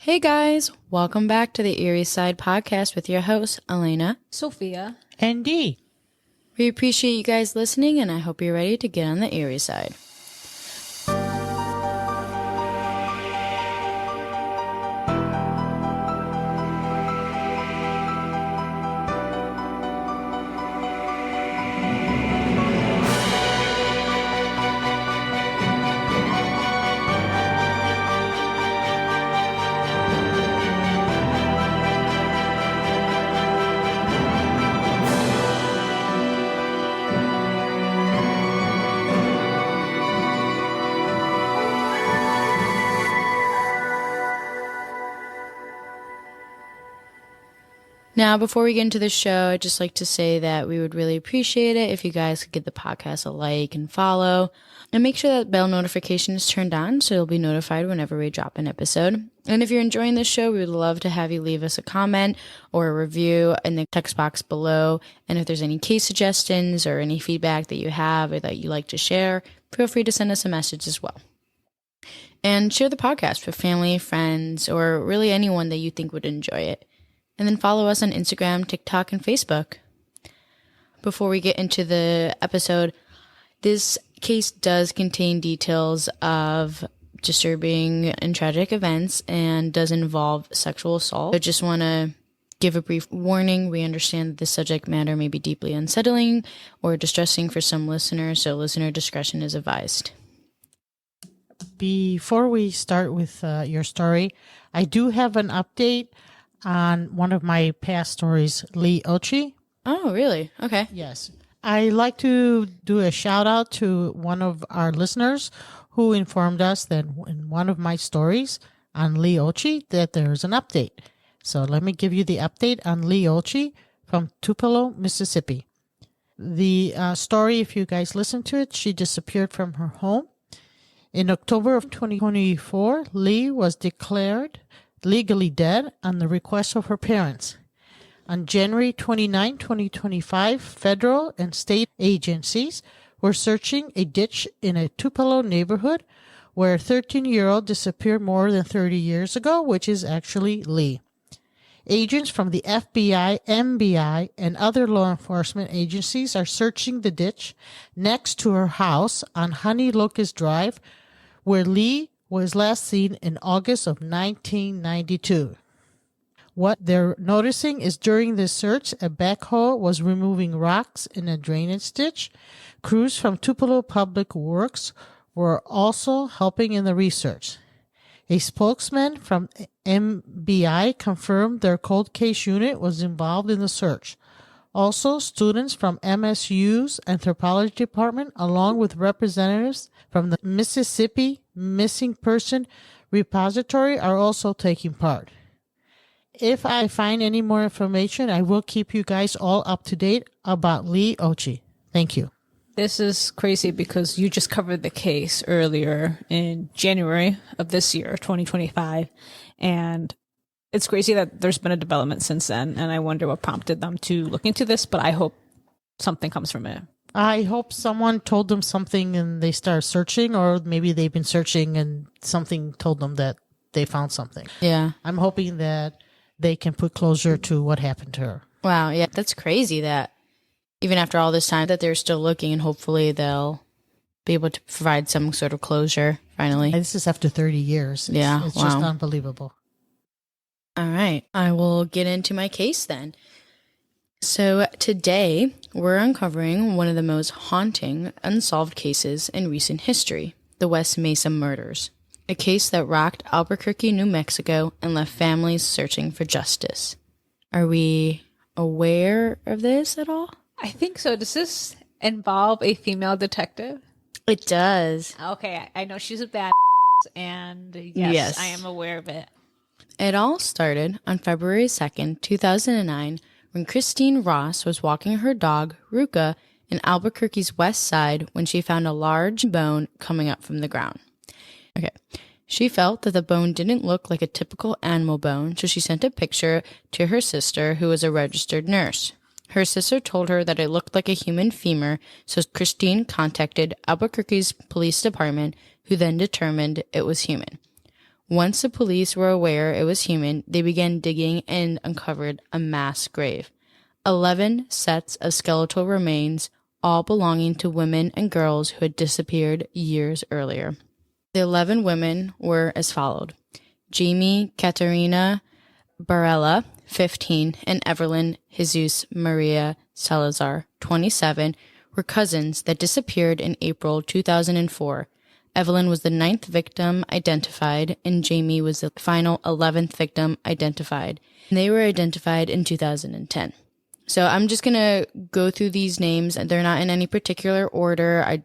Hey guys, welcome back to the Erie Side Podcast with your hosts, Elena, Sophia, and Dee. We appreciate you guys listening, and I hope you're ready to get on the Erie Side. Now, before we get into the show, I'd just like to say that we would really appreciate it if you guys could give the podcast a like and follow, and make sure that bell notification is turned on so you'll be notified whenever we drop an episode. And if you're enjoying this show, we would love to have you leave us a comment or a review in the text box below. And if there's any case suggestions or any feedback that you have or that you like to share, feel free to send us a message as well. And share the podcast with family, friends, or really anyone that you think would enjoy it. And then follow us on Instagram, TikTok, and Facebook. Before we get into the episode, this case does contain details of disturbing and tragic events and does involve sexual assault. I just want to give a brief warning. We understand that this subject matter may be deeply unsettling or distressing for some listeners, so listener discretion is advised. Before we start with your story, I do have an update on one of my past stories, Lee Ochi. Oh, really? Okay. Yes. I like to do a shout out to one of our listeners who informed us that in one of my stories on Lee Ochi that there's an update. So let me give you the update on Lee Ochi from Tupelo, Mississippi. The story, if you guys listen to it, she disappeared from her home. In October of 2024, Lee was declared legally dead on the request of her parents. On January 29, 2025, federal and state agencies were searching a ditch in a Tupelo neighborhood where a 13-year-old disappeared more than 30 years ago, which is actually Lee. Agents from the FBI, MBI, and other law enforcement agencies are searching the ditch next to her house on Honey Locust Drive, where Lee was last seen in August of 1992. What they're noticing is during this search, a backhoe was removing rocks in a drainage ditch. Crews from Tupelo Public Works were also helping in the research. A spokesman from MBI confirmed their cold case unit was involved in the search. Also, students from MSU's anthropology department, along with representatives from the Mississippi Missing Person Repository, are also taking part. If I find any more information, I will keep you guys all up to date about Lee Ochi. Thank you. this is crazy because you just covered the case earlier in January of this year, 2025. And it's crazy that there's been a development since then. And I wonder what prompted them to look into this, but I hope something comes from it. I hope someone told them something and they start searching, or maybe they've been searching and something told them that they found something. Yeah. I'm hoping that they can put closure to what happened to her. Wow. Yeah. That's crazy that even after all this time that they're still looking, and hopefully they'll be able to provide some sort of closure finally. This is after 30 years. It's just unbelievable. All right. I will get into my case then. So today we're uncovering one of the most haunting unsolved cases in recent history, the West Mesa Murders, a case that rocked Albuquerque, New Mexico, and left families searching for justice. Are we aware of this at all? I think so. Does this involve a female detective? It does. Okay, I know she's a bad and yes, I am aware of it. It all started on February 2nd, 2009, when Christine Ross was walking her dog, Ruka, in Albuquerque's west side when she found a large bone coming up from the ground. Okay. She felt that the bone didn't look like a typical animal bone, so she sent a picture to her sister, who was a registered nurse. Her sister told her that it looked like a human femur, so Christine contacted Albuquerque's police department, who then determined it was human. Once the police were aware it was human, they began digging and uncovered a mass grave. 11 sets of skeletal remains, all belonging to women and girls who had disappeared years earlier. The 11 women were as followed: Jamie Caterina Barella, 15, and Evelyn Jesus Maria Salazar, 27, were cousins that disappeared in April 2004. Evelyn was the 9th victim identified, and Jamie was the final 11th victim identified. They were identified in 2010. So I'm just going to go through these names. They're not in any particular order. I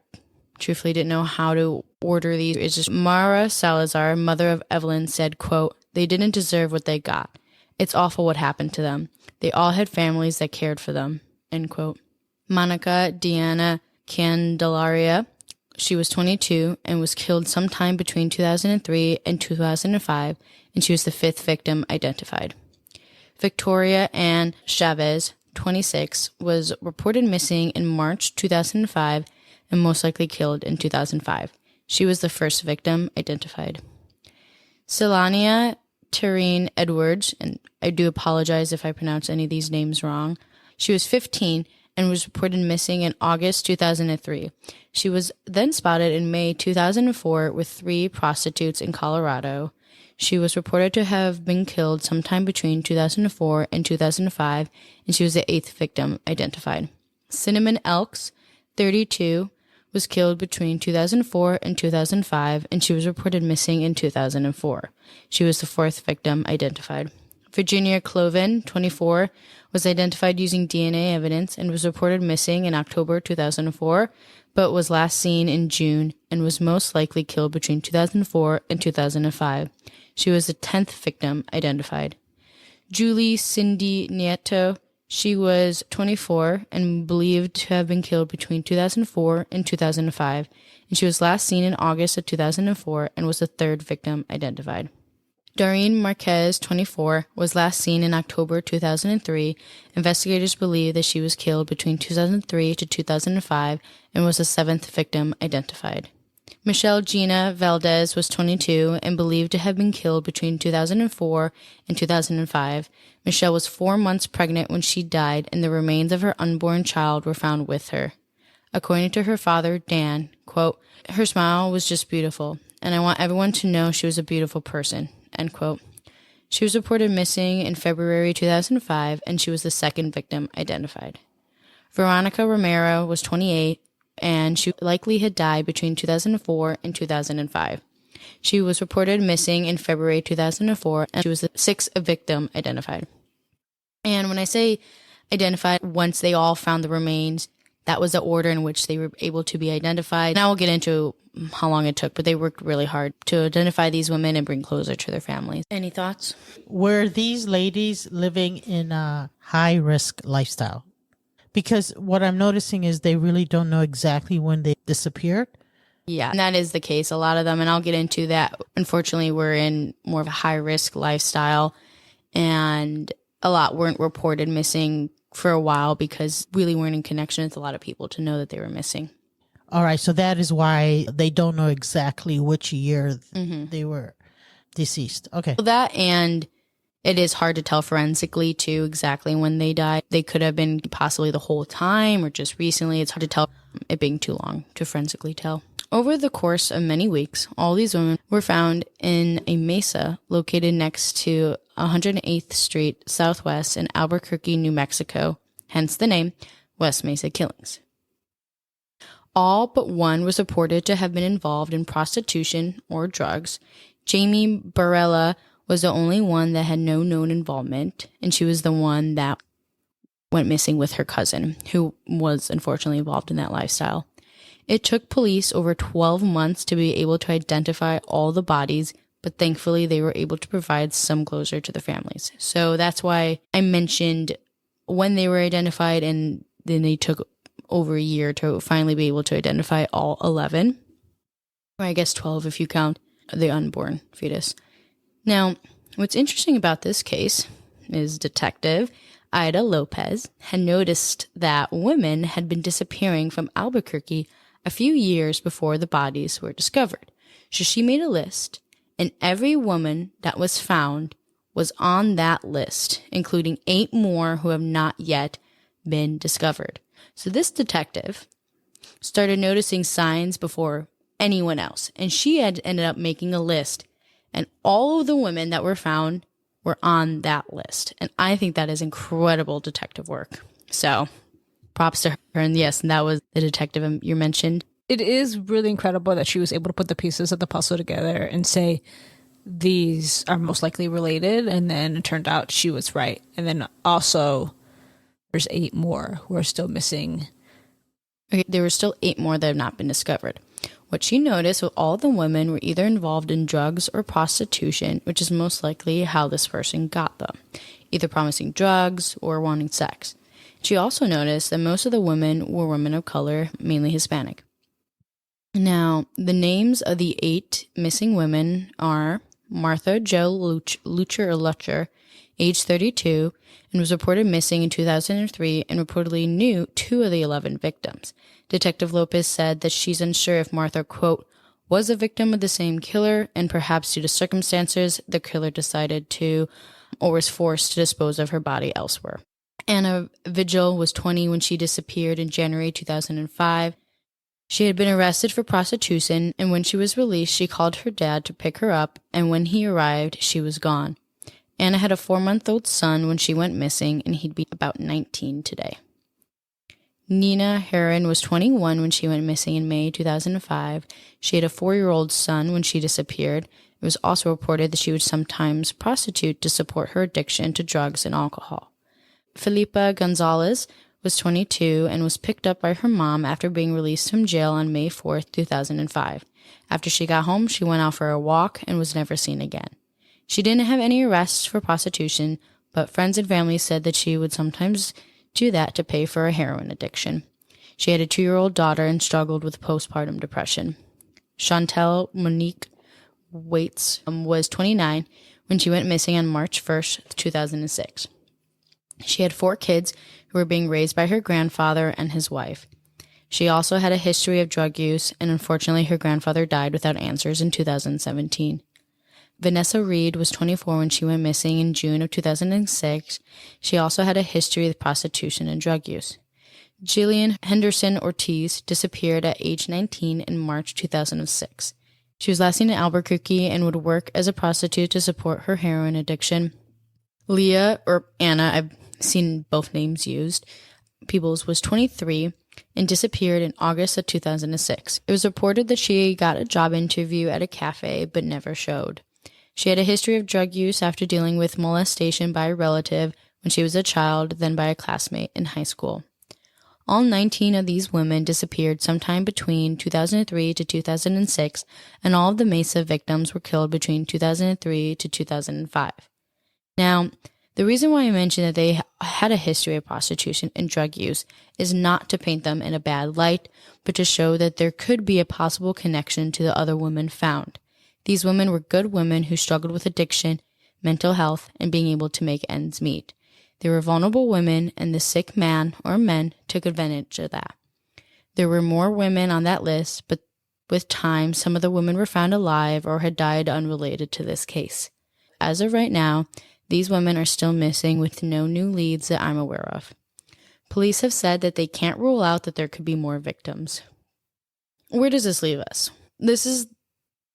truthfully didn't know how to order these. It's just Mara Salazar, mother of Evelyn, said, quote, "They didn't deserve what they got. It's awful what happened to them. They all had families that cared for them," end quote. Monica Diana Candelaria, she was 22 and was killed sometime between 2003 and 2005, and she was the 5th victim identified. Victoria Ann Chavez, 26, was reported missing in March 2005 and most likely killed in 2005. She was the 1st victim identified. Selania Tareen Edwards, and I do apologize if I pronounce any of these names wrong. She was 15 and was reported missing in August 2003. She was then spotted in May 2004 with 3 prostitutes in Colorado. She was reported to have been killed sometime between 2004 and 2005, and she was the 8th victim identified. Cinnamon Elks, 32, was killed between 2004 and 2005, and she was reported missing in 2004. She was the 4th victim identified. Virginia Cloven, 24, was identified using DNA evidence and was reported missing in October 2004, but was last seen in June and was most likely killed between 2004 and 2005. She was the 10th victim identified. Julie Cindy Nieto, she was 24 and believed to have been killed between 2004 and 2005, and she was last seen in August of 2004 and was the 3rd victim identified. Doreen Marquez, 24, was last seen in October 2003. Investigators believe that she was killed between 2003 to 2005 and was the 7th victim identified. Michelle Gina Valdez was 22 and believed to have been killed between 2004 and 2005. Michelle was 4 months pregnant when she died, and the remains of her unborn child were found with her. According to her father, Dan, quote, "Her smile was just beautiful, and I want everyone to know she was a beautiful person," end quote. She was reported missing in February 2005, and she was the 2nd victim identified. Veronica Romero was 28, and she likely had died between 2004 and 2005. She was reported missing in February 2004, and she was the 6th victim identified. And when I say identified, once they all found the remains, that was the order in which they were able to be identified. Now we'll get into how long it took, but they worked really hard to identify these women and bring closure to their families. Any thoughts? Were these ladies living in a high-risk lifestyle? Because what I'm noticing is they really don't know exactly when they disappeared. Yeah, and that is the case. A lot of them, and I'll get into that, unfortunately, were in more of a high-risk lifestyle, and a lot weren't reported missing for a while because really weren't in connection with a lot of people to know that they were missing. All right, so that is why they don't know exactly which year they were deceased. Okay. Well, that, and it is hard to tell forensically, too, exactly when they died. They could have been possibly the whole time or just recently. It's hard to tell, it being too long to forensically tell. Over the course of many weeks, all these women were found in a mesa located next to 108th Street Southwest in Albuquerque, New Mexico, hence the name West Mesa Killings. All but one was reported to have been involved in prostitution or drugs. Jamie Barella was the only one that had no known involvement, and she was the one that went missing with her cousin, who was unfortunately involved in that lifestyle. It took police over 12 months to be able to identify all the bodies, but thankfully they were able to provide some closure to the families. So that's why I mentioned when they were identified, and then they took over a year to finally be able to identify all 11. Or I guess 12 if you count the unborn fetus. Now, what's interesting about this case is Detective Ida Lopez had noticed that women had been disappearing from Albuquerque a few years before the bodies were discovered. So she made a list and every woman that was found was on that list, including 8 more who have not yet been discovered. So this detective started noticing signs before anyone else, and she had ended up making a list, and all of the women that were found were on that list. And I think that is incredible detective work. So props to her. And yes, and that was the detective you mentioned. It is really incredible that she was able to put the pieces of the puzzle together and say these are most likely related, and then it turned out she was right. And then also there's 8 more who are still missing. Okay, there were still 8 more that have not been discovered. What she noticed was all the women were either involved in drugs or prostitution, which is most likely how this person got them, either promising drugs or wanting sex. She also noticed that most of the women were women of color, mainly Hispanic. Now, the names of the 8 missing women are Martha Jo Lucher, age 32, and was reported missing in 2003 and reportedly knew 2 of the 11 victims. Detective Lopez said that she's unsure if Martha, quote, was a victim of the same killer, and perhaps due to circumstances, the killer decided to or was forced to dispose of her body elsewhere. Anna Vigil was 20 when she disappeared in January 2005. She had been arrested for prostitution, and when she was released, she called her dad to pick her up, and when he arrived, she was gone. Anna had a 4-month-old son when she went missing, and he'd be about 19 today. Nina Heron was 21 when she went missing in May 2005. She had a 4-year-old son when she disappeared. It was also reported that she would sometimes prostitute to support her addiction to drugs and alcohol. Felipa Gonzalez was 22 and was picked up by her mom after being released from jail on May 4, 2005. After she got home, she went out for a walk and was never seen again. She didn't have any arrests for prostitution, but friends and family said that she would sometimes do that to pay for a heroin addiction. She had a 2-year-old daughter and struggled with postpartum depression. Chantel Monique Waits was 29 when she went missing on March 1st, 2006. She had 4 kids who were being raised by her grandfather and his wife. She also had a history of drug use, and unfortunately her grandfather died without answers in 2017. Vanessa Reed was 24 when she went missing in June of 2006. She also had a history of prostitution and drug use. Jillian Henderson Ortiz disappeared at age 19 in March 2006. She was last seen in Albuquerque and would work as a prostitute to support her heroin addiction. Leah, or Anna, I've seen both names used, Peebles was 23 and disappeared in August of 2006. It was reported that she got a job interview at a cafe but never showed. She had a history of drug use after dealing with molestation by a relative when she was a child, then by a classmate in high school. All 19 of these women disappeared sometime between 2003 to 2006, and all of the Mesa victims were killed between 2003 to 2005. Now, the reason why I mentioned that they had a history of prostitution and drug use is not to paint them in a bad light, but to show that there could be a possible connection to the other women found. These women were good women who struggled with addiction, mental health, and being able to make ends meet. They were vulnerable women, and the sick man or men took advantage of that. There were more women on that list, but with time, some of the women were found alive or had died unrelated to this case. As of right now, these women are still missing with no new leads that I'm aware of. Police have said that they can't rule out that there could be more victims. Where does this leave us? This is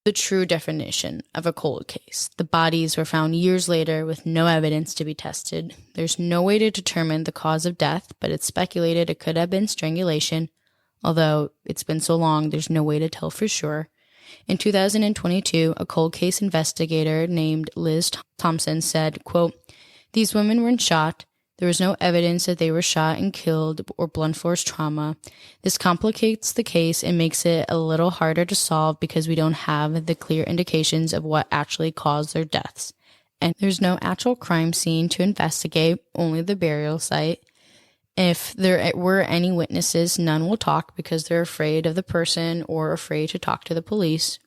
the true definition of a cold case. The bodies were found years later with no evidence to be tested. There's no way to determine the cause of death, but it's speculated it could have been strangulation, although it's been so long there's no way to tell for sure. In 2022, a cold case investigator named Liz Thompson said, quote, "These women weren't shot. There was no evidence that they were shot and killed or blunt force trauma. This complicates the case and makes it a little harder to solve because we don't have the clear indications of what actually caused their deaths. And there's no actual crime scene to investigate, only the burial site. If there were any witnesses, none will talk because they're afraid of the person or afraid to talk to the police."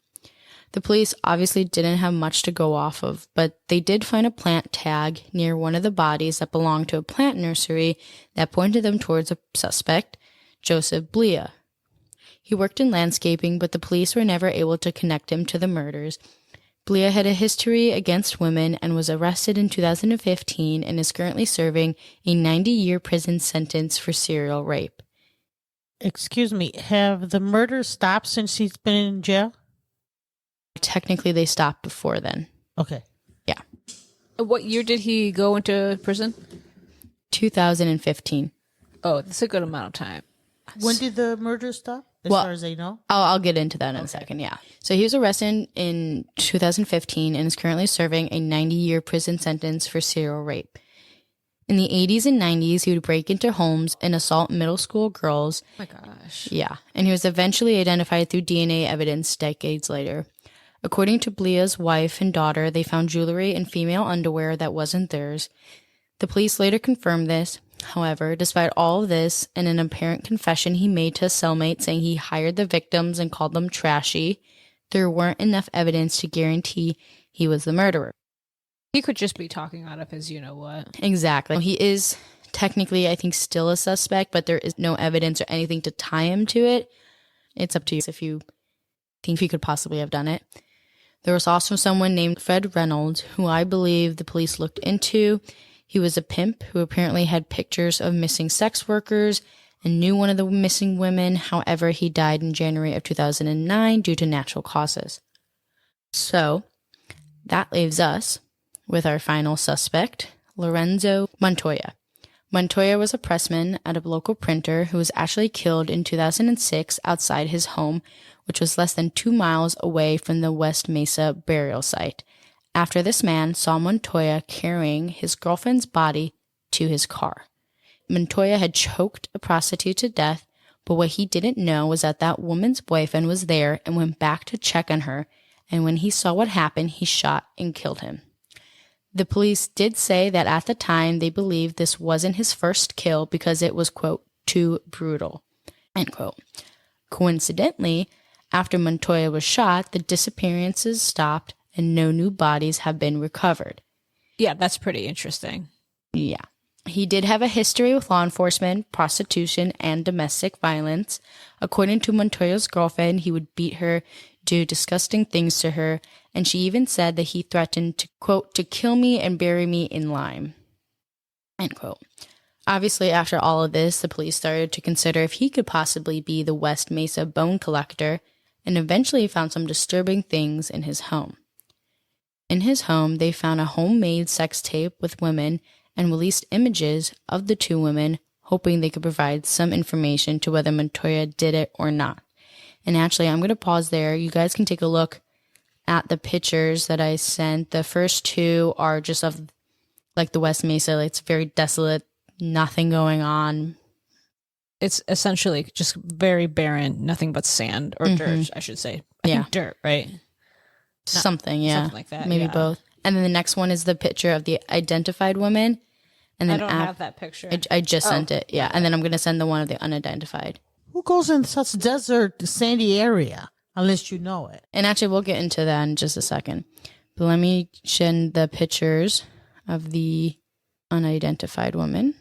The police obviously didn't have much to go off of, but they did find a plant tag near one of the bodies that belonged to a plant nursery that pointed them towards a suspect, Joseph Blea. He worked in landscaping, but the police were never able to connect him to the murders. Blea had a history against women and was arrested in 2015 and is currently serving a 90-year prison sentence for serial rape. Excuse me, have the murders stopped since he's been in jail? Technically, they stopped before then. Okay. Yeah. What year did he go into prison? 2015. Oh, that's a good amount of time. When did the murders stop? As far as they know? I'll get into that in a second, yeah. So he was arrested in 2015 and is currently serving a 90-year prison sentence for serial rape. In the 80s and 90s, he would break into homes and assault middle school girls. Oh my gosh. Yeah, and he was eventually identified through DNA evidence decades later. According to Blea's wife and daughter, they found jewelry and female underwear that wasn't theirs. The police later confirmed this. However, despite all of this and an apparent confession he made to a cellmate saying he hired the victims and called them trashy, there weren't enough evidence to guarantee he was the murderer. He could just be talking out of his you-know-what. Exactly. He is technically, I think, still a suspect, but there is no evidence or anything to tie him to it. It's up to you if you think he could possibly have done it. There was also someone named Fred Reynolds, who I believe the police looked into. He was a pimp who apparently had pictures of missing sex workers and knew one of the missing women. However, he died in January of 2009 due to natural causes. So, that leaves us with our final suspect, Lorenzo Montoya. Montoya was a pressman at a local printer who was actually killed in 2006 outside his home, which was less than 2 miles away from the West Mesa burial site, after this man saw Montoya carrying his girlfriend's body to his car. Montoya had choked a prostitute to death, but what he didn't know was that that woman's boyfriend was there and went back to check on her, and when he saw what happened, he shot and killed him. The police did say that at the time they believed this wasn't his first kill because it was, quote, too brutal, end quote. Coincidentally, after Montoya was shot, the disappearances stopped and no new bodies have been recovered. Yeah, that's pretty interesting. Yeah. He did have a history with law enforcement, prostitution, and domestic violence. According to Montoya's girlfriend, he would beat her, do disgusting things to her, and she even said that he threatened to, quote, to kill me and bury me in lime, end quote. Obviously, after all of this, the police started to consider if he could possibly be the West Mesa bone collector, and eventually found some disturbing things in his home. In his home, they found a homemade sex tape with women and released images of the two women, hoping they could provide some information to whether Montoya did it or not. And actually, I'm going to pause there. You guys can take a look at the pictures that I sent. The first two are just of like the West Mesa. It's very desolate, nothing going on. It's essentially just very barren, nothing but sand or dirt, I should say. I think dirt, right? Something, yeah. Something like that, Maybe yeah. both. And then the next one is the picture of the identified woman. And then I don't have that picture. I just sent it, yeah. And then I'm going to send the one of the unidentified. Who goes in such desert, sandy area unless you know it? And actually, we'll get into that in just a second. But let me send the pictures of the unidentified woman.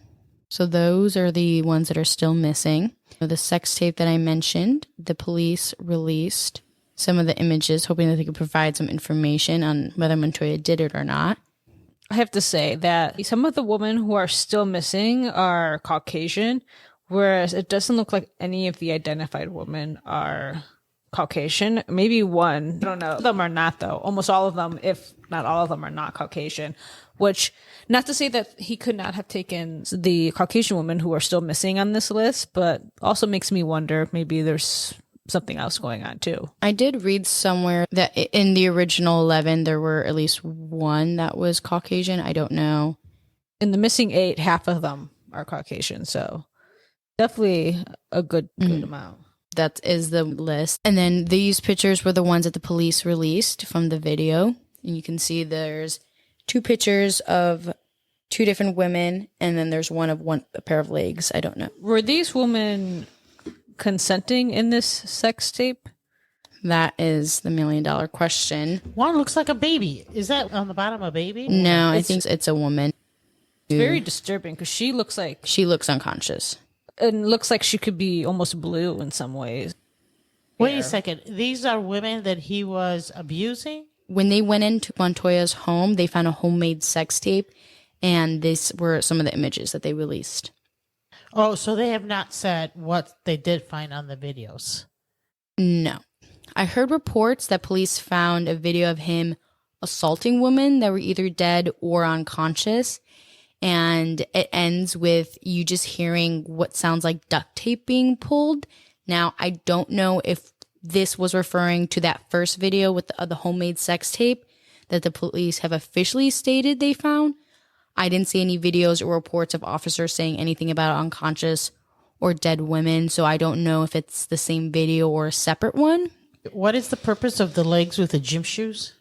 So those are the ones that are still missing. The sex tape that I mentioned, the police released some of the images, hoping that they could provide some information on whether Montoya did it or not. I have to say that some of the women who are still missing are Caucasian, whereas it doesn't look like any of the identified women are Caucasian. Maybe one. I don't know. Some of them are not, though. Almost all of them, if not all of them, are not Caucasian. Which, not to say that he could not have taken the Caucasian women who are still missing on this list, but also makes me wonder maybe there's something else going on too. I did read somewhere that in the original 11, there were at least one that was Caucasian. I don't know. In the missing 8, half of them are Caucasian, so definitely a good amount. That is the list. And then these pictures were the ones that the police released from the video. And you can see there's 2 pictures of 2 different women, and then there's one of a pair of legs. I don't know. Were these women consenting in this sex tape? That is the $1 million question. One looks like a baby. Is that on the bottom a baby? No, I think it's a woman. It's very disturbing because she looks unconscious. And looks like she could be almost blue in some ways. Wait a second. These are women that he was abusing? when they went into Montoya's home, they found a homemade sex tape, and these were some of the images that they released. Oh, so they have not said what they did find on the videos. No. I heard reports that police found a video of him assaulting women that were either dead or unconscious. And it ends with you just hearing what sounds like duct tape being pulled. Now, I don't know if this was referring to that first video with the homemade sex tape that the police have officially stated they found. I didn't see any videos or reports of officers saying anything about unconscious or dead women, so I don't know if it's the same video or a separate one. What is the purpose of the legs with the gym shoes?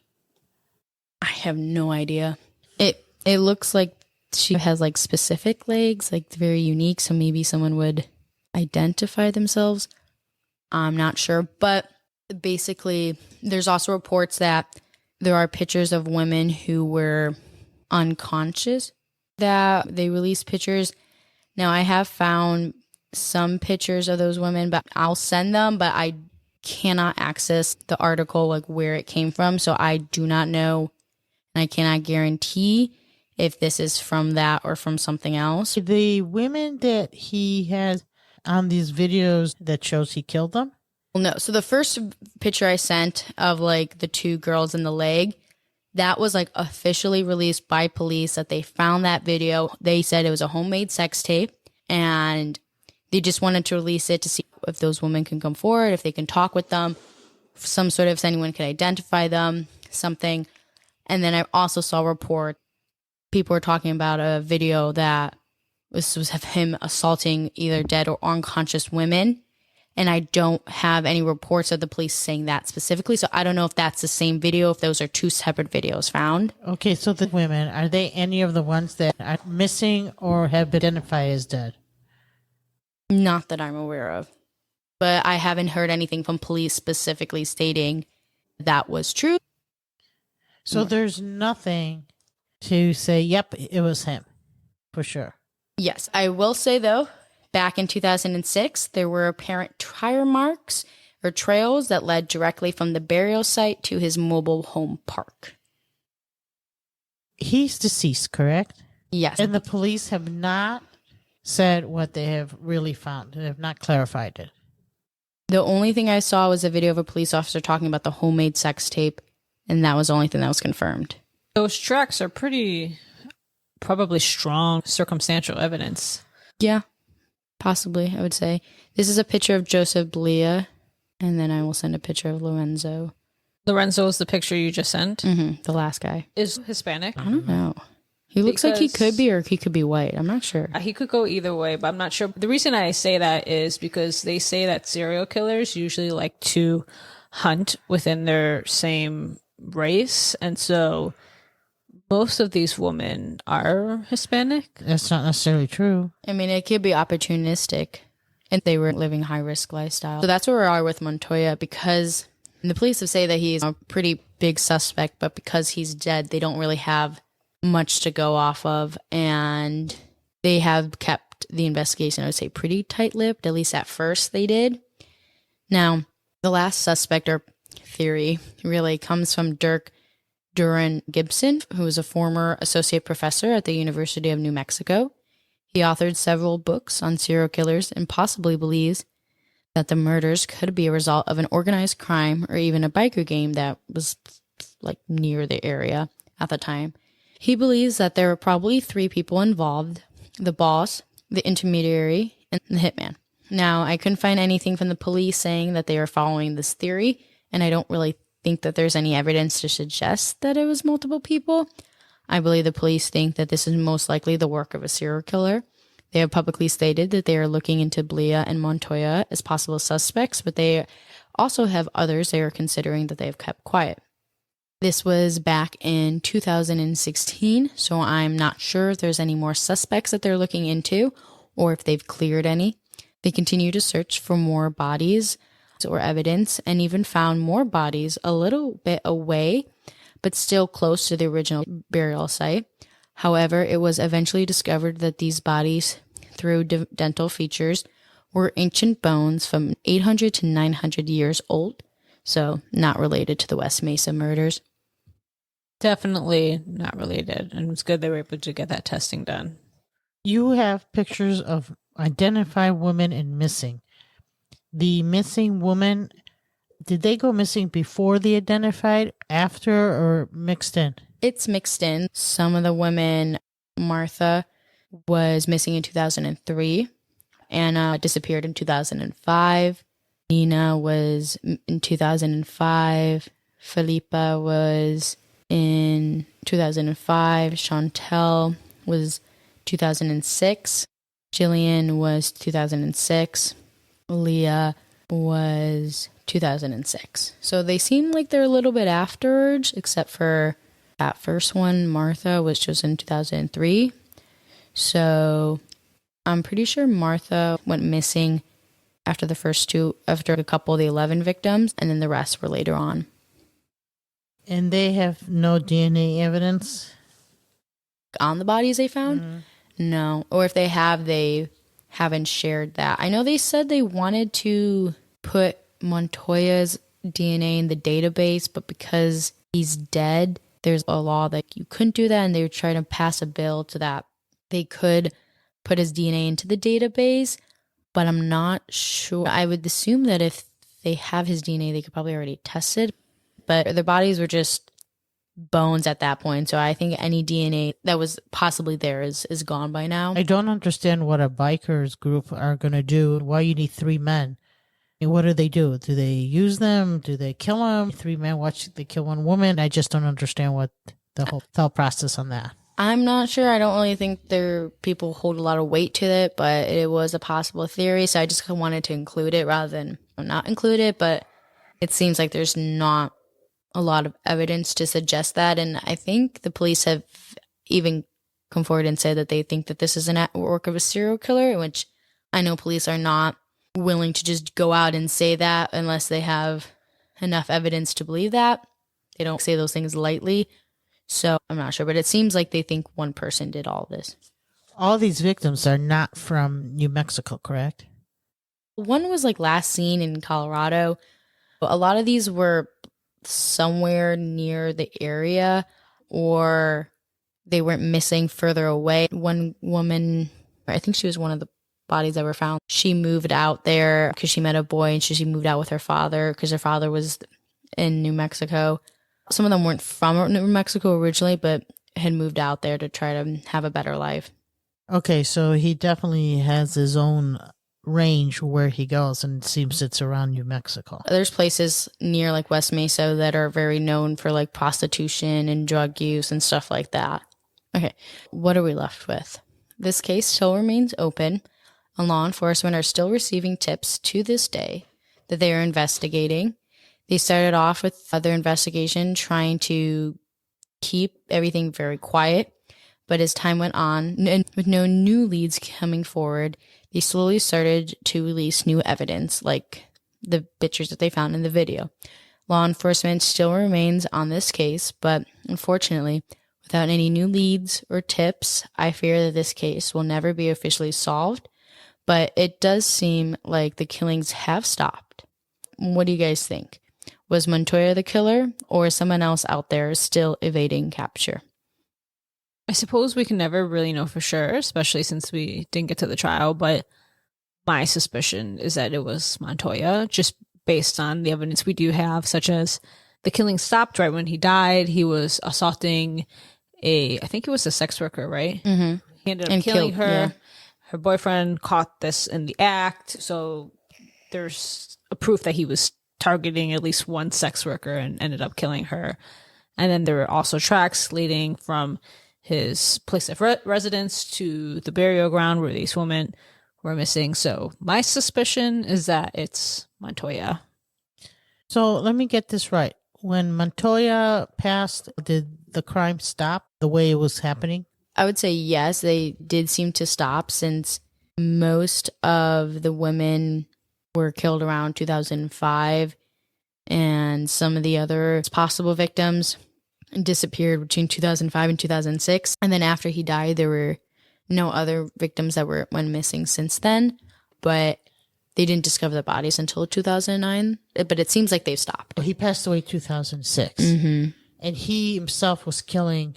I have no idea. It looks like she has like specific legs, like very unique, so maybe someone would identify themselves. I'm not sure, but basically there's also reports that there are pictures of women who were unconscious that they released pictures. Now, I have found some pictures of those women, but I'll send them, but I cannot access the article, like where it came from, so I do not know, and I cannot guarantee if this is from that or from something else. The women that he has on these videos that shows he killed them? Well, no. So the first picture I sent of like the two girls in the leg, that was like officially released by police that they found that video. They said it was a homemade sex tape, and they just wanted to release it to see if those women can come forward, if they can talk with them, some sort of, if anyone could identify them, something. And then I also saw a report. People were talking about a video that was of him assaulting either dead or unconscious women. And I don't have any reports of the police saying that specifically. So I don't know if that's the same video, if those are two separate videos found. Okay, so the women, are they any of the ones that are missing or have been identified as dead? Not that I'm aware of. But I haven't heard anything from police specifically stating that was true. So there's nothing to say, yep, it was him, for sure. Yes, I will say, though, back in 2006, there were apparent tire marks or trails that led directly from the burial site to his mobile home park. He's deceased, correct? Yes. And the police have not said what they have really found. They have not clarified it. The only thing I saw was a video of a police officer talking about the homemade sex tape, and that was the only thing that was confirmed. Those tracks are probably strong circumstantial evidence. Yeah, possibly, I would say. This is a picture of Joseph Blea, and then I will send a picture of Lorenzo. Lorenzo is the picture you just sent? Mm-hmm, the last guy. Is Hispanic? I don't know. He looks like he could be, or he could be white. I'm not sure. He could go either way, but I'm not sure. The reason I say that is because they say that serial killers usually like to hunt within their same race. And so most of these women are Hispanic. That's not necessarily true. I mean, it could be opportunistic, and they were living high-risk lifestyle. So that's where we are with Montoya, because the police have said that he's a pretty big suspect, but because he's dead, they don't really have much to go off of, and they have kept the investigation, I would say, pretty tight-lipped. At least at first they did. Now, the last suspect or theory really comes from Dirk Duran Gibson, who is a former associate professor at the University of New Mexico. He authored several books on serial killers and possibly believes that the murders could be a result of an organized crime or even a biker gang that was like near the area at the time. He believes that there were probably three people involved: the boss, the intermediary, and the hitman. Now, I couldn't find anything from the police saying that they are following this theory, and I don't really think that there's any evidence to suggest that it was multiple people. I believe the police think that this is most likely the work of a serial killer. They have publicly stated that they are looking into Blea and Montoya as possible suspects, but they also have others they are considering that they have kept quiet. This was back in 2016, so I'm not sure if there's any more suspects that they're looking into or if they've cleared any. They continue to search for more bodies or evidence and even found more bodies a little bit away, but still close to the original burial site. However, it was eventually discovered that these bodies, through dental features, were ancient bones from 800 to 900 years old, so not related to the West Mesa murders. Definitely not related. And it's good they were able to get that testing done. You have pictures of identified women and missing. The missing woman, did they go missing before they identified, after, or mixed in? It's mixed in. Some of the women, Martha was missing in 2003. Anna disappeared in 2005. Nina was in 2005. Felipa was in 2005. Chantel was 2006. Jillian was 2006. Leah was 2006. So they seem like they're a little bit afterwards, except for that first one, Martha, which was in 2003. So I'm pretty sure Martha went missing after the first two, after a couple of the 11 victims, and then the rest were later on. And they have no DNA evidence? On the bodies they found? No. Or if they have, they haven't shared that. I know they said they wanted to put Montoya's DNA in the database, but because he's dead, there's a law that you couldn't do that, and they were trying to pass a bill to that they could put his DNA into the database, but I'm not sure. I would assume that if they have his DNA, they could probably already test it, but their bodies were just bones at that point, so I think any DNA that was possibly there is gone by now. I don't understand what a bikers group are going to do. Why you need 3 men? And what do? Do they use them? Do they kill them? 3 men watch they kill 1 woman? I just don't understand what the whole thought process on that. I'm not sure. I don't really think people hold a lot of weight to it, but it was a possible theory, so I just wanted to include it rather than not include it, but it seems like there's not a lot of evidence to suggest that, and I think the police have even come forward and said that they think that this is an work of a serial killer, which I know police are not willing to just go out and say that unless they have enough evidence to believe that. They don't say those things lightly, so I'm not sure, but it seems like they think one person did all this. All these victims are not from New Mexico, correct? One was like last seen in Colorado. A lot of these were somewhere near the area, or they weren't missing further away. One woman, I think she was one of the bodies that were found, she moved out there because she met a boy, and she moved out with her father because her father was in New Mexico. Some of them weren't from New Mexico originally, but had moved out there to try to have a better life. Okay, so he definitely has his own range where he goes, and it seems it's around New Mexico. There's places near like West Mesa that are very known for like prostitution and drug use and stuff like that. Okay, what are we left with? This case still remains open, and law enforcement are still receiving tips to this day that they are investigating. They started off with their investigation trying to keep everything very quiet, but as time went on, and with no new leads coming forward, they slowly started to release new evidence, like the pictures that they found in the video. Law enforcement still remains on this case, but unfortunately, without any new leads or tips, I fear that this case will never be officially solved, but it does seem like the killings have stopped. What do you guys think? Was Montoya the killer, or is someone else out there still evading capture? I suppose we can never really know for sure, especially since we didn't get to the trial, but my suspicion is that it was Montoya, just based on the evidence we do have, such as the killing stopped right when he died. He was assaulting I think it was a sex worker, right? Mm-hmm. He ended up killing her. Yeah. Her boyfriend caught this in the act, so there's a proof that he was targeting at least one sex worker and ended up killing her. And then there were also tracks leading from his place of residence to the burial ground where these women were missing. So my suspicion is that it's Montoya. So let me get this right. When Montoya passed, did the crime stop the way it was happening? I would say yes, they did seem to stop, since most of the women were killed around 2005, and some of the other possible victims disappeared between 2005 and 2006. And then after he died, there were no other victims that went missing since then, but they didn't discover the bodies until 2009. But it seems like they've stopped. He passed away 2006. Mm-hmm. and he himself was killing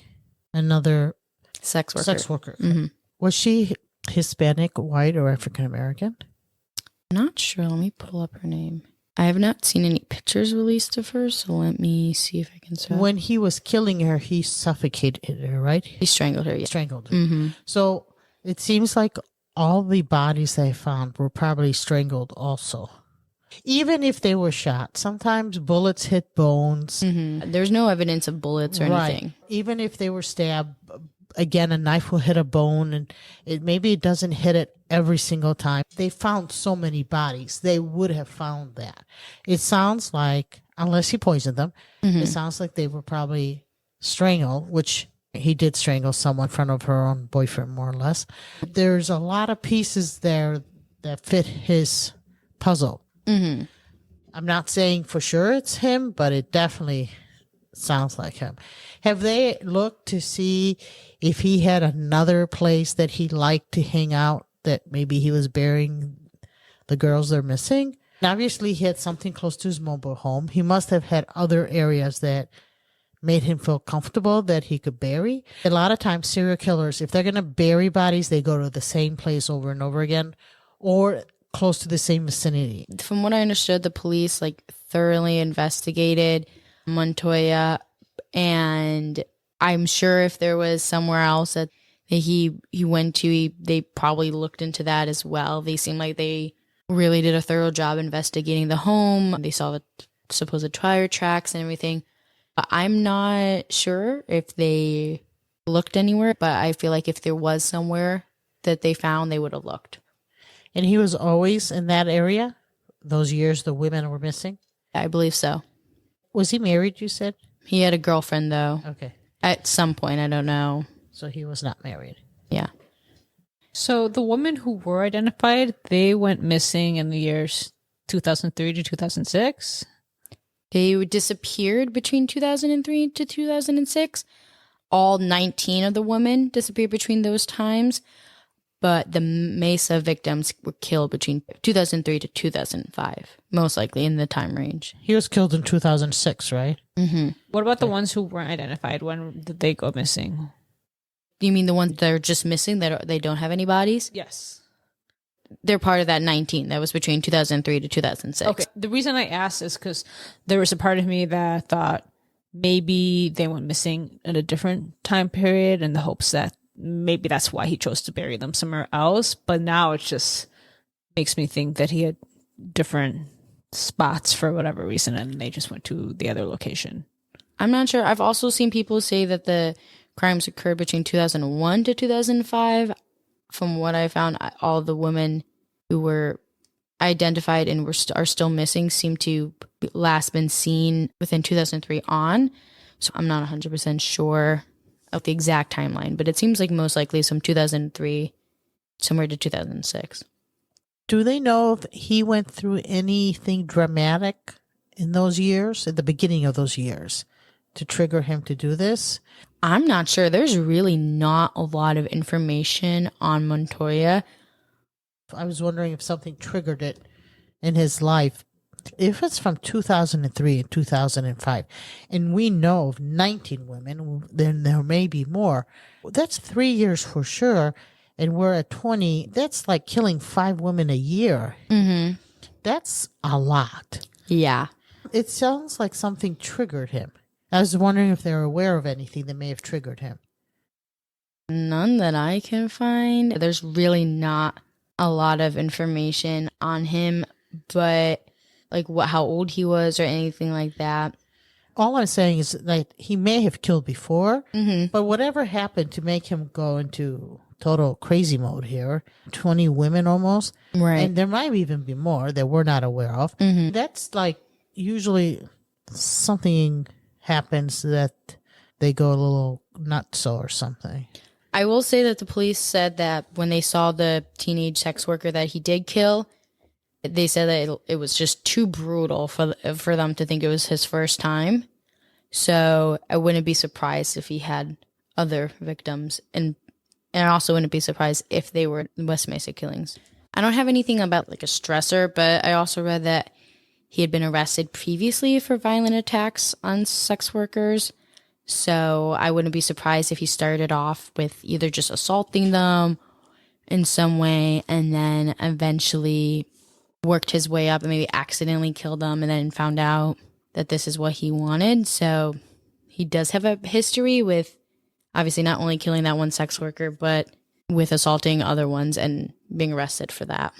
another Sex worker. sex worker. Mm-hmm. Was she Hispanic, white, or African American? Not sure. Let me pull up her name. I have not seen any pictures released of her, so let me see if I can search. When he was killing her, he suffocated her, right? He strangled her, yeah. Strangled her. Mm-hmm. So it seems like all the bodies they found were probably strangled also. Even if they were shot, sometimes bullets hit bones. Mm-hmm. There's no evidence of bullets or anything. Even if they were stabbed, again, a knife will hit a bone, and maybe it doesn't hit it every single time. They found so many bodies. They would have found that. It sounds like, unless he poisoned them, it sounds like they were probably strangled, which he did strangle someone in front of her own boyfriend, more or less. There's a lot of pieces there that fit his puzzle. Mm-hmm. I'm not saying for sure it's him, but it definitely sounds like him. Have they looked to see if he had another place that he liked to hang out, that maybe he was burying the girls they're missing? And obviously, he had something close to his mobile home. He must have had other areas that made him feel comfortable that he could bury. A lot of times, serial killers, if they're going to bury bodies, they go to the same place over and over again, or close to the same vicinity. From what I understood, the police thoroughly investigated Montoya, and I'm sure if there was somewhere else that he went to, they probably looked into that as well. They seemed like they really did a thorough job investigating the home. They saw the supposed tire tracks and everything. But I'm not sure if they looked anywhere, but I feel like if there was somewhere that they found, they would have looked. And he was always in that area those years the women were missing? I believe so. Was he married, you said? He had a girlfriend, though. Okay. At some point, I don't know. So he was not married. Yeah. So the women who were identified, they went missing in the years 2003 to 2006? They disappeared between 2003 to 2006. All 19 of the women disappeared between those times. But the Mesa victims were killed between 2003 to 2005, most likely in the time range. He was killed in 2006, right? Mm-hmm. What about the ones who weren't identified? When did they go missing? You mean the ones that are just missing, that they don't have any bodies? Yes. They're part of that 19 that was between 2003 to 2006. Okay. The reason I asked is because there was a part of me that thought maybe they went missing in a different time period in the hopes that maybe that's why he chose to bury them somewhere else. But now it just makes me think that he had different spots for whatever reason, and they just went to the other location. I'm not sure. I've also seen people say that the crimes occurred between 2001 to 2005. From what I found, all of the women who were identified and are still missing seem to last been seen within 2003 on. So I'm not 100% sure of the exact timeline, but it seems like most likely it's from 2003 somewhere to 2006. Do they know if he went through anything dramatic in those years, at the beginning of those years, to trigger him to do this? I'm not sure. There's really not a lot of information on Montoya. I was wondering if something triggered it in his life. If it's from 2003 and 2005, and we know of 19 women, then there may be more. That's 3 years for sure. And we're at 20. That's like killing 5 women a year. Mm-hmm. That's a lot. Yeah. It sounds like something triggered him. I was wondering if they're aware of anything that may have triggered him. None that I can find. There's really not a lot of information on him, but how old he was or anything like that. All I'm saying is that he may have killed before, Mm-hmm. but whatever happened to make him go into total crazy mode here, 20 women almost, Right. and there might even be more that we're not aware of. Mm-hmm. That's like usually something happens that they go a little nutso or something. I will say that the police said that when they saw the teenage sex worker that he did kill, they said that it was just too brutal for them to think it was his first time. So I wouldn't be surprised if he had other victims, and I also wouldn't be surprised if they were West Mesa killings. I don't have anything about a stressor, but I also read that he had been arrested previously for violent attacks on sex workers. So I wouldn't be surprised if he started off with either just assaulting them in some way and then eventually worked his way up and maybe accidentally killed them and then found out that this is what he wanted. So he does have a history with obviously not only killing that one sex worker, but with assaulting other ones and being arrested for that.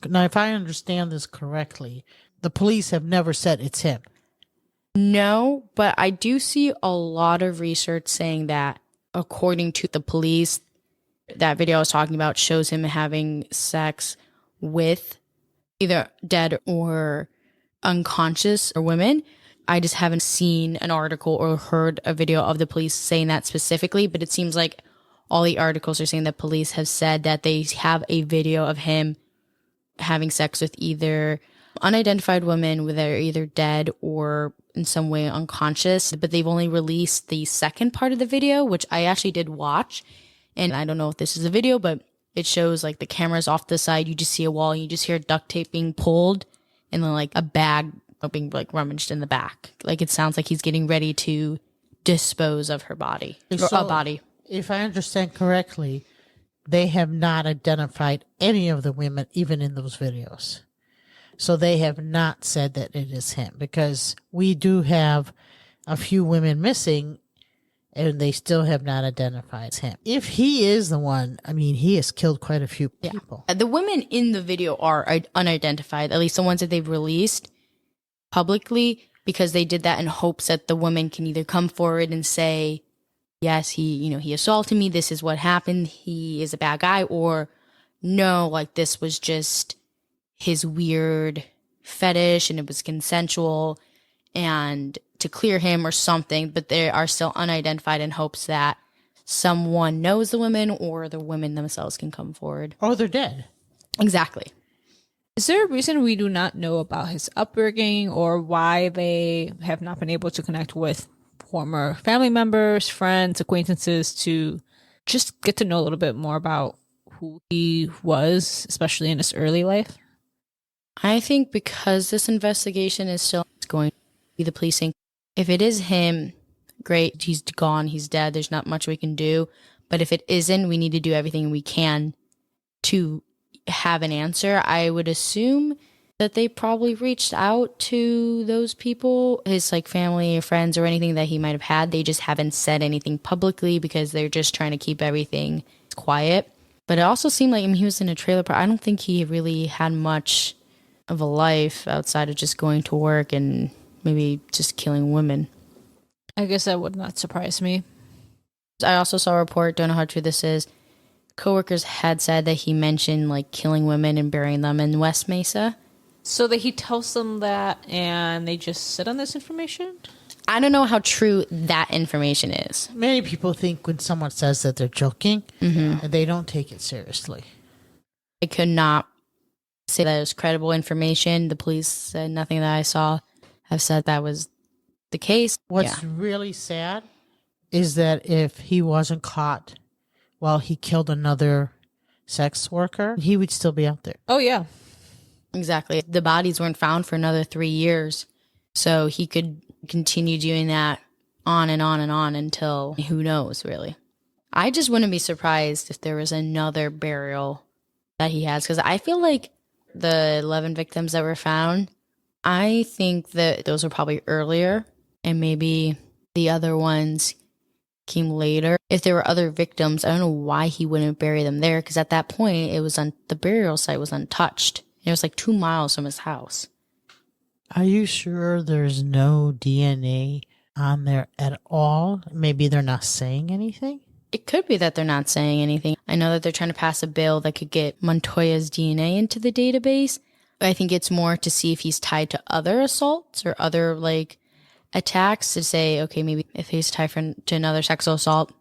Now, if I understand this correctly, the police have never said it's him. No, but I do see a lot of research saying that according to the police, that video I was talking about shows him having sex with either dead or unconscious or women. I just haven't seen an article or heard a video of the police saying that specifically, but it seems like all the articles are saying that police have said that they have a video of him having sex with either unidentified women where they're either dead or in some way unconscious, but they've only released the second part of the video, which I actually did watch. And I don't know if this is a video, but it shows like the camera's off the side. You just see a wall and you just hear duct tape being pulled and then like a bag being like rummaged in the back. Like it sounds like he's getting ready to dispose of her body or a body. If I understand correctly, they have not identified any of the women, even in those videos. So they have not said that it is him, because we do have a few women missing and they still have not identified him. If he is the one, I mean, he has killed quite a few people. The women in the video are unidentified, at least the ones that they've released publicly, because they did that in hopes that the women can either come forward and say, yes, he assaulted me, this is what happened, he is a bad guy, or no, like this was just his weird fetish and it was consensual and to clear him or something, but they are still unidentified in hopes that someone knows the women or the women themselves can come forward. Or they're dead. Exactly. Is there a reason we do not know about his upbringing or why they have not been able to connect with former family members, friends, acquaintances to just get to know a little bit more about who he was, especially in his early life? I think because this investigation is still going to be the policing, if it is him, great, he's gone, he's dead, there's not much we can do. But if it isn't, we need to do everything we can to have an answer. I would assume that they probably reached out to those people, his like family or friends or anything that he might have had. They just haven't said anything publicly because they're just trying to keep everything quiet. But it also seemed like he was in a trailer park. I don't think he really had much of a life outside of just going to work and maybe just killing women. I guess that would not surprise me. I also saw a report, don't know how true this is. Coworkers had said that he mentioned like killing women and burying them in West Mesa. So that he tells them that and they just sit on this information? I don't know how true that information is. Many people think when someone says that they're joking, and they don't take it seriously. I could not say that it was credible information. The police said nothing that I saw have said that was the case. What's really sad is that if he wasn't caught while he killed another sex worker, he would still be out there. Oh, yeah. Exactly. The bodies weren't found for another 3 years. So he could continue doing that on and on and on until who knows, really. I just wouldn't be surprised if there was another burial that he has, because I feel like the 11 victims that were found, I think that those were probably earlier and maybe the other ones came later. If there were other victims, I don't know why he wouldn't bury them there, because at that point it was the burial site was untouched. It was like 2 miles from his house. Are you sure there's no DNA on there at all? Maybe they're not saying anything? It could be that they're not saying anything. I know that they're trying to pass a bill that could get Montoya's DNA into the database. I think it's more to see if he's tied to other assaults or other like attacks, to say, okay, maybe if he's tied to another sexual assault,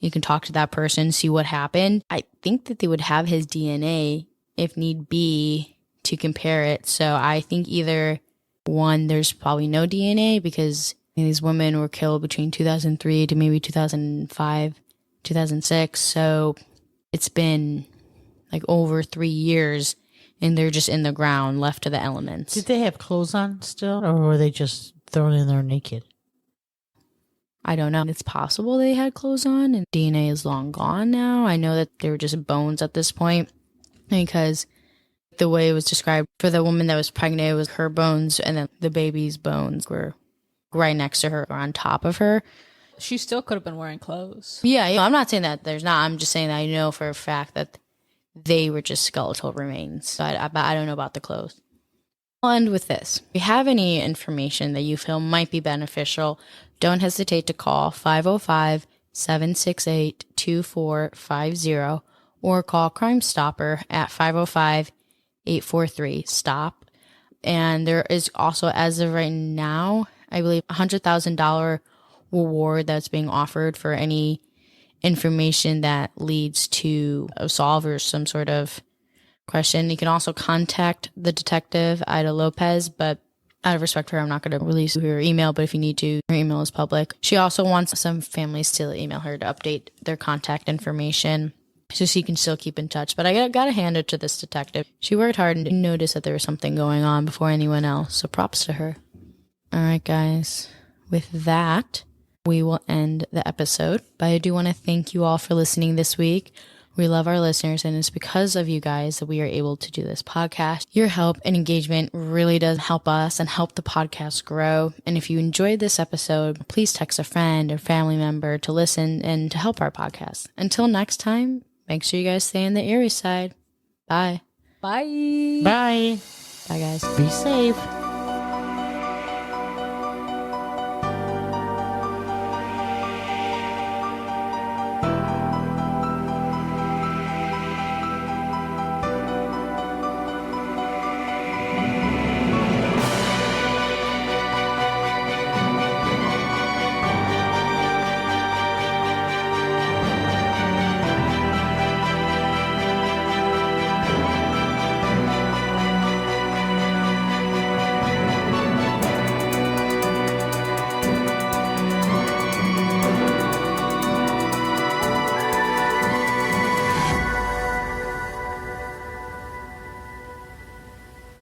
you can talk to that person, see what happened. I think that they would have his DNA if need be to compare it. So I think either one, there's probably no DNA because these women were killed between 2003 to maybe 2005, 2006. So it's been like over 3 years and they're just in the ground left to the elements. Did they have clothes on still, or were they just thrown in there naked? I don't know. It's possible they had clothes on and DNA is long gone now. I know that they were just bones at this point because the way it was described for the woman that was pregnant, it was her bones and then the baby's bones were right next to her or on top of her. She still could have been wearing clothes. Yeah, I'm not saying that there's not. I'm just saying that I know for a fact that they were just skeletal remains. So I don't know about the clothes. I'll end with this. If you have any information that you feel might be beneficial, don't hesitate to call 505-768-2450 or call Crime Stopper at 505-843-STOP. And there is also, as of right now, I believe $100,000 reward that's being offered for any information that leads to a solve or some sort of question. You can also contact the detective, Ida Lopez, but out of respect for her, I'm not going to release her email, but if you need to, her email is public. She also wants some families to email her to update their contact information so she can still keep in touch. But I got to hand it to this detective. She worked hard and noticed that there was something going on before anyone else, so props to her. All right, guys. With that, we will end the episode. But I do want to thank you all for listening this week. We love our listeners, and it's because of you guys that we are able to do this podcast. Your help and engagement really does help us and help the podcast grow. And if you enjoyed this episode, please text a friend or family member to listen and to help our podcast. Until next time, make sure you guys stay on the eerie side. Bye. Bye. Bye. Bye, guys. Be safe.